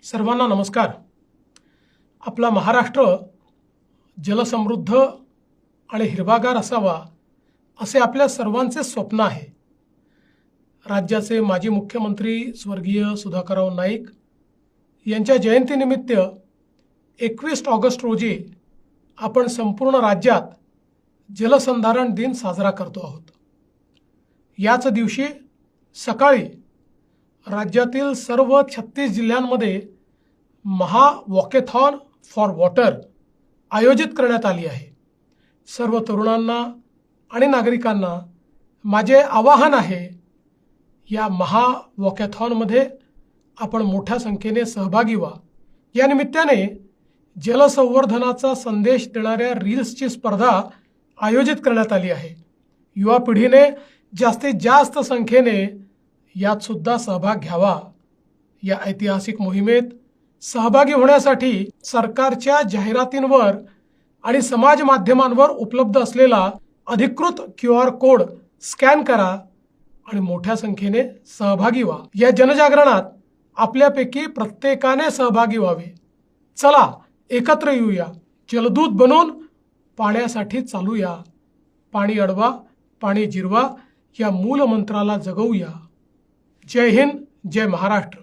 सर्वांना नमस्कार। आपला महाराष्ट्र जलसमृद्ध आणि हिरवागार असावा असे आपल्या सर्वांचे स्वप्न आहे। राज्याचे माजी मुख्यमंत्री स्वर्गीय सुधाकरराव नाईक यांच्या जयंतीनिमित्त 21 ऑगस्ट रोजी आपण संपूर्ण राज्यात जलसंधारण दिन साजरा करतो आहोत। याच दिवशी सकाळी राज्यातील सर्व 36 जिल्ह्यांमध्ये महा वॉकेथॉन फॉर वॉटर आयोजित करण्यात आली आहे। सर्व तरुणांना आणि नागरिकांना माझे आवाहन आहे, या महा वॉकेथॉनमध्ये आपण मोठ्या संख्येने सहभागी व्हा। या निमित्ताने जलसंवर्धनाचा संदेश देणाऱ्या रील्सची स्पर्धा आयोजित करण्यात आली आहे। युवा पिढीने जास्तीत जास्त संख्येने यात सुद्धा सहभाग घ्यावा। या ऐतिहासिक मोहिमेत सहभागी होण्यासाठी सरकारच्या जाहिरातींवर आणि समाज माध्यमांवर उपलब्ध असलेला अधिकृत QR कोड स्कॅन करा आणि मोठ्या संख्येने सहभागी व्हा। या जनजागरणात आपल्यापैकी प्रत्येकाने सहभागी व्हावे। चला एकत्र येऊया, जलदूत बनून पाण्यासाठी चालूया। पाणी अडवा, पाणी जिरवा या मूल मंत्राला जगवूया। जय हिंद, जय महाराष्ट्र।